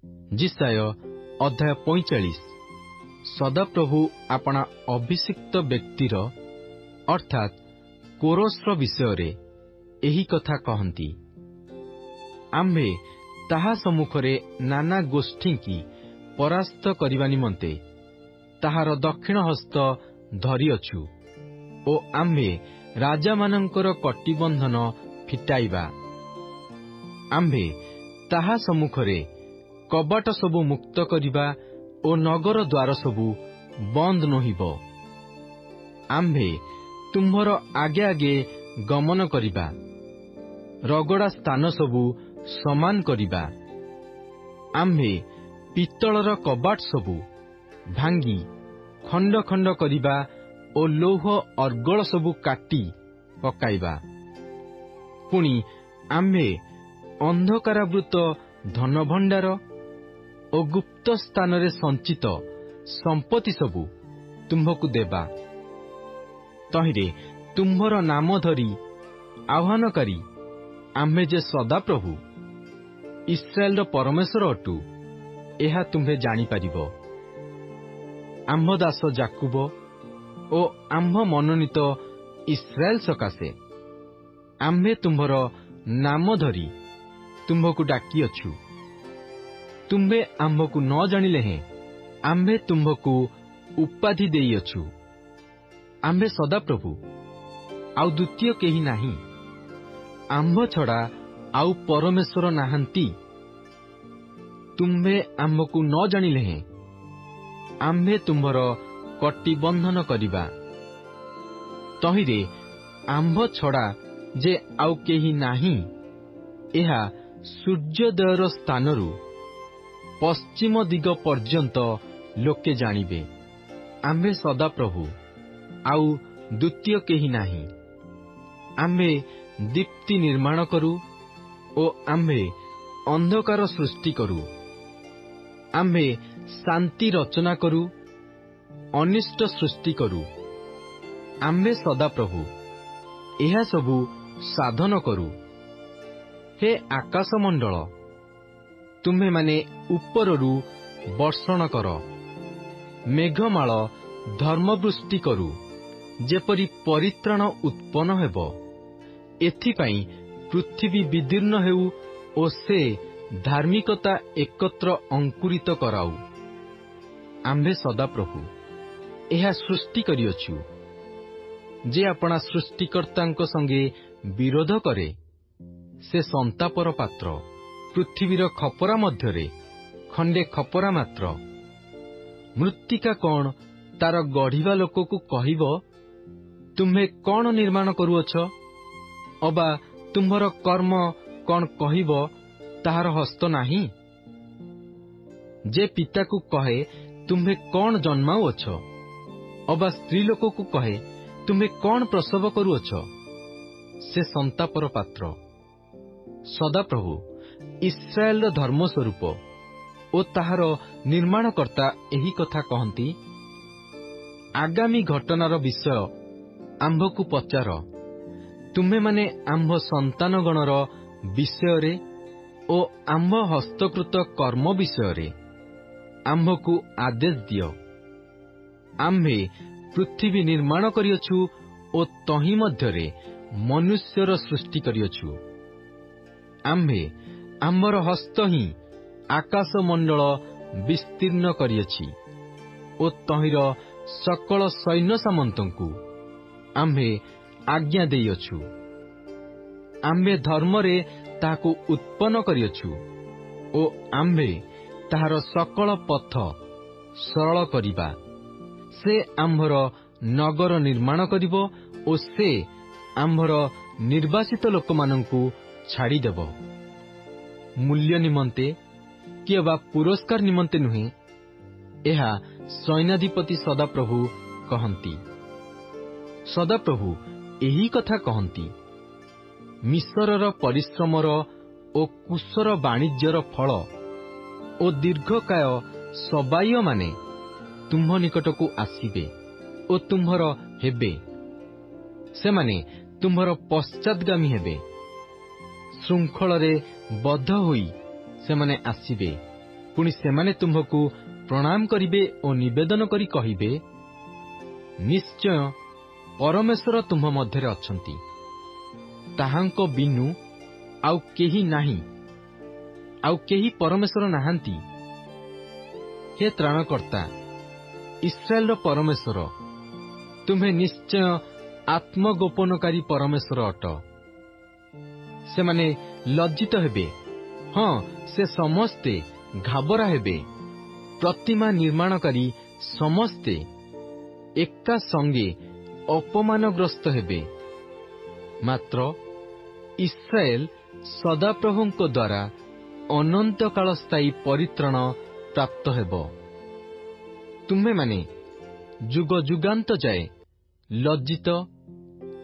जिसाय अध्याय 45। सदाप्रभु आपणा अभिषिक्त व्यक्तिर अर्थात कोरोसर विषय एही कथा कहती। आम्भे ताहा सम्मुखरे नाना गोष्ठी की परास्त करिबा निमंते ताहार दक्षिण हस्त धरिअछु ओ आम्भे राजा मानंकर कटिबंधन फिटाइबा। आम्भे ताहा सम्मुखरे कबाट सबु मुक्त करिबा ओ नगर द्वार सबु बंद नहिब। आम्भे तुम्हर आगे आगे गमन करिबा, रगड़ा स्थान सबु समान करिबा। आम्भे पित्तलर कबाट सबु भांगी खंड खंड करिबा ओ लौह अर्गल सबु काटी पकाइबा। पुणी आम्भे अंधकारावृत धन भंडार ओ गुप्त स्थान रे संचित संपत्ति सबु तुम्हकु देबा। तहिरे तुम्हर नाम धरी आह्वानकारी आम्भे जे सदाप्रभु इस्राएल परमेश्वर अटु एहा तुम्हे जानी पारिबो। आम्भ दास जाकुब ओ आम्भ मनोनीत इस्राएल सकाशे आम्भे तुम्हर नाम धरी तुम्हकु डाकिअछु। तुम्हे आम्भकु न जानिले हें आम्भे तुम्हकु उपाधि देइअछु। आम्भे सदाप्रभु आउ द्वितीय केही नाही, आम्भ छड़ा आउ परमेश्वर नाहांती। तुम्हे आम्भकु न जानिले हें आम्भे तुम्हर कटिबंधन करिबा। तहिरे आम्भ छड़ा जे आउ केही नाही एहा सूर्योदयर स्थानरु पश्चिम दिग पर्यंत लोके जानिबे। आम्भे सदाप्रभु आउ द्वितीय केही नाही। आम्भे दीप्ति निर्माण करू ओ आम्भे अंधकार सृष्टि करू। आम्भे शांति रचना करू, अनिष्ट सृष्टि करू। आम्भे सदाप्रभु एहा सबु साधन करू। हे आकाशमंडल, तुम्हे माने उपररू वर्षण कर, मेघमाल धर्मवृष्टि करू, जेपरि परित्राण उत्पन्न हेब। एथिपाई पृथ्वी विदीर्ण हेउ ओ से धार्मिकता एकत्र अंकुरित कराऊ। आम्भे सदाप्रभु एहा सृष्टि करिअछु। जे अपना सृष्टिकर्तांक संगे विरोध करे से संतापर पात्र। पृथ्वीर खपरा मध्यरे खंडे खपरा मात्र। मृत्तिका कौन तार गढ़िबा लोककु कहिब, तुम्हे कौन निर्माण करुअछ? अबा तुम्हर कर्म कौन कहिब, ताहार हस्त नाही? जे पिता को कहे तुम्हे कौन जन्माउअछ? अबा स्त्री लोककु कहे तुम्हे कौन प्रसव करुअछ? से संतापर पात्र। सदाप्रभु इस्राएल धर्मस्वरूप ओ ताहार निर्माणकर्ता एही कथा कहती। आगामी घटनार विषय आम्भकु पचार। तुम्हे माने आम्भ संतानगणर विषय ओ आम्भ हस्तकृत कर्म विषय आम्भकु आदेश दियो। आम्भे पृथ्वी निर्माण करिअछु ओ तही मध्यरे मनुष्यर सृष्टि करिअछु। आम्भे आम्भर हस्त ही आकाश मंडल विस्तीर्ण करिअछि ओ तहिर सकल सैन्य सामंतंकु आम्भे आज्ञा देइअछु। आम्भे धर्मरे ताहाकु उत्पन्न करिअछु ओ आम्भे ताहार सकल पथ सरल करिबा। से आम्भर नगर निर्माण करिबो ओ से आम्भर निर्वासित लोकमानंकु छाड़ीदेव। मूल्य निमंते कि बा पुरस्कार निमंते नुहे, एहा सैन्याधिपति सदाप्रभु कहती। सदाप्रभु एही कथा कहती। मिसरर परिश्रमर ओ कुशर वाणिज्यर फल ओ दीर्घकाय सबाय माने तुम्ह निकटकू आसिबे ओ तुम्हर हेबे। सेमाने तुम्हर पश्चातगामी हेबे। श्रृंखल बद्ध होई सेमाने आसिबे ପୁଣି ସେମାନେ ତୁମ୍ଭକୁ ପ୍ରଣାମ କରିବେ ଓ ନିବେଦନ କରି କହିବେ, ନିଶ୍ଚୟ ପରମେଶ୍ୱର ତୁମ୍ଭ ମଧ୍ୟରେ ଅଛନ୍ତି, ତାହାଙ୍କ ବିନୁ ଆଉ କେହି ନାହିଁ, ଆଉ କେହି ପରମେଶ୍ୱର ନାହାନ୍ତି। ହେ ତ୍ରାଣକର୍ତ୍ତା, ଇସ୍ରାଏଲର ପରମେଶ୍ୱର, ତୁମ୍ଭେ ନିଶ୍ଚୟ ଆତ୍ମଗୋପନକାରୀ ପରମେଶ୍ୱର ଅଟ। ସେମାନେ ଲଜ୍ଜିତ ହେବେ, ହଁ, ସେ ସମସ୍ତେ ଘାବରା ହେବେ। ପ୍ରତିମା ନିର୍ମାଣକାରୀ ସମସ୍ତେ ଏକା ସଙ୍ଗେ ଅପମାନଗ୍ରସ୍ତ ହେବେ। ମାତ୍ର ଇସ୍ରାଏଲ ସଦାପ୍ରଭୁଙ୍କ ଦ୍ୱାରା ଅନନ୍ତକାଳ ସ୍ଥାୟୀ ପରିତ୍ରାଣ ପ୍ରାପ୍ତ ହେବ। ତୁମ୍ଭେମାନେ ଯୁଗ ଯୁଗାନ୍ତ ଯାଏ ଲଜ୍ଜିତ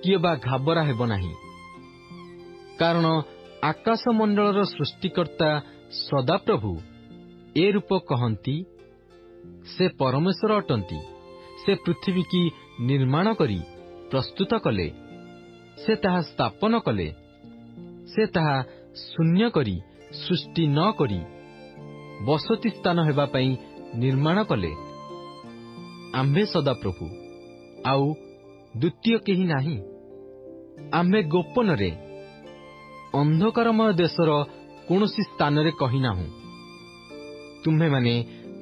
କିଏ ବା ଘାବରା ହେବ ନାହିଁ। କାରଣ ଆକାଶମଣ୍ଡଳର ସୃଷ୍ଟିକର୍ତ୍ତା ସଦାପ୍ରଭୁ ଏ ରୂପ କହନ୍ତି, ସେ ପରମେଶ୍ୱର ଅଟନ୍ତି। ସେ ପୃଥିବୀ କି ନିର୍ମାଣ କରି ପ୍ରସ୍ତୁତ କଲେ, ସେ ତାହା ସ୍ଥାପନ କଲେ। ସେ ତାହା ଶୂନ୍ୟ କରି ସୃଷ୍ଟି ନ କରି ବସତି ସ୍ଥାନ ହେବା ପାଇଁ ନିର୍ମାଣ କଲେ। ଆମ୍ଭେ ସଦାପ୍ରଭୁ, ଆଉ ଦ୍ୱିତୀୟ କେହି ନାହିଁ। ଆମ୍ଭେ ଗୋପନରେ ଅନ୍ଧକାରମୟ ଦେଶର କୌଣସି ସ୍ଥାନରେ କହିନାହୁଁ, ତୁମ୍ଭେମାନେ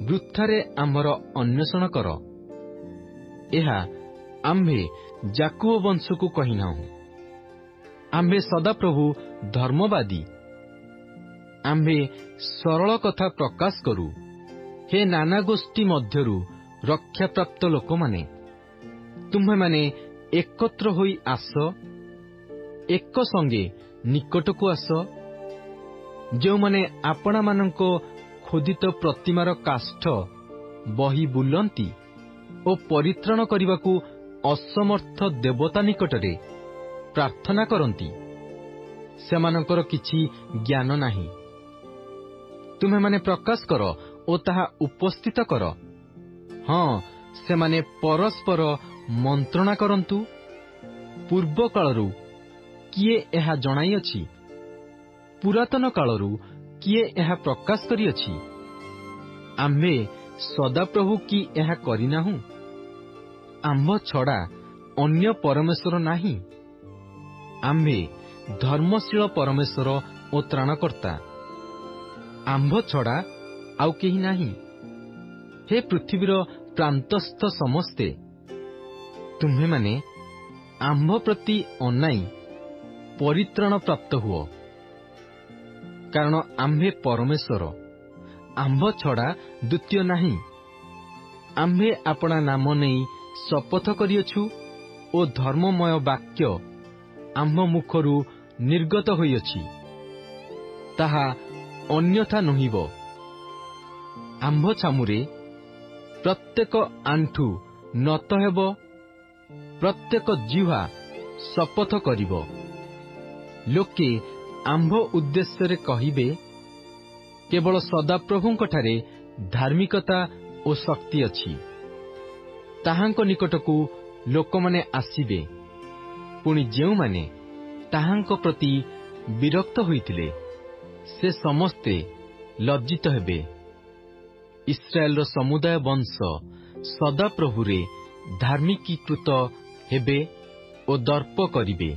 ବୃଥାରେ ଆମ୍ଭର ଅନ୍ୱେଷଣ କର। ଏହା ଆମ୍ଭେ ଯାକୁବ ବଂଶକୁ କହିନାହୁଁ। ଆମ୍ଭେ ସଦାପ୍ରଭୁ ଧର୍ମବାଦୀ, ଆମ୍ଭେ ସରଳ କଥା ପ୍ରକାଶ କରୁ। ହେ ନାନା ଗୋଷ୍ଠୀ ମଧ୍ୟରୁ ରକ୍ଷାପ୍ରାପ୍ତ ଲୋକମାନେ, ତୁମ୍ଭେମାନେ ଏକତ୍ର ହୋଇ ଆସ, ଏକ ସଙ୍ଗେ ନିକଟକୁ ଆସ। ଯେଉଁମାନେ ଆପଣାମାନଙ୍କ ଖୋଦିତ ପ୍ରତିମାର କାଷ୍ଠ ବହି ବୁଲନ୍ତି ଓ ପରିତ୍ରାଣ କରିବାକୁ ଅସମର୍ଥ ଦେବତା ନିକଟରେ ପ୍ରାର୍ଥନା କରନ୍ତି, ସେମାନଙ୍କର କିଛି ଜ୍ଞାନ ନାହିଁ। ତୁମେମାନେ ପ୍ରକାଶ କର ଓ ତାହା ଉପସ୍ଥିତ କର। ହଁ, ସେମାନେ ପରସ୍ପର ମନ୍ତ୍ରଣା କରନ୍ତୁ। ପୂର୍ବ କାଳରୁ କିଏ ଏହା ଜଣାଇଅଛି? ପୁରାତନ କାଳରୁ କିଏ ଏହା ପ୍ରକାଶ କରିଅଛି? ଆମ୍ଭେ ସଦାପ୍ରଭୁ କି ଏହା କରିନାହୁଁ? ଆମ୍ଭ ଛଡ଼ା ଅନ୍ୟ ପରମେଶ୍ୱର ନାହିଁ। ଆମ୍ଭେ ଧର୍ମଶୀଳ ପରମେଶ୍ୱର ଓ ତ୍ରାଣକର୍ତ୍ତା, ଆମ୍ଭ ଛଡ଼ା ଆଉ କେହି ନାହିଁ। ହେ ପୃଥିବୀର ପ୍ରାନ୍ତସ୍ଥ ସମସ୍ତେ, ତୁମ୍ଭେମାନେ ଆମ୍ଭ ପ୍ରତି ଅନାଇ ପରିତ୍ରାଣ ପ୍ରାପ୍ତ ହୁଅ। କାରଣ ଆମ୍ଭେ ପରମେଶ୍ୱର, ଆମ୍ଭ ଛଡ଼ା ଦ୍ୱିତୀୟ ନାହିଁ। ଆମ୍ଭେ ଆପଣା ନାମ ନେଇ ଶପଥ କରିଅଛୁ ଓ ଧର୍ମମୟ ବାକ୍ୟ ଆମ୍ଭ ମୁଖରୁ ନିର୍ଗତ ହୋଇଅଛି, ତାହା ଅନ୍ୟଥା ନୁହିବ। ଆମ୍ଭ ଛାମୁରେ ପ୍ରତ୍ୟେକ ଆଣ୍ଠୁ ନତ ହେବ, ପ୍ରତ୍ୟେକ ଜିହ୍ୱା ଶପଥ କରିବ। ଲୋକେ ଆମ୍ଭ ଉଦ୍ଦେଶ୍ୟରେ କହିବେ, କେବଳ ସଦାପ୍ରଭୁଙ୍କଠାରେ ଧାର୍ମିକତା ଓ ଶକ୍ତି ଅଛି। ତାହାଙ୍କ ନିକଟକୁ ଲୋକମାନେ ଆସିବେ, ପୁଣି ଯେଉଁମାନେ ତାହାଙ୍କ ପ୍ରତି ବିରକ୍ତ ହୋଇଥିଲେ, ସେ ସମସ୍ତେ ଲଜ୍ଜିତ ହେବେ। ଇସ୍ରାଏଲର ସମୁଦାୟ ବଂଶ ସଦାପ୍ରଭୁରେ ଧାର୍ମିକୀକୃତ ହେବେ ଓ ଦର୍ପ କରିବେ।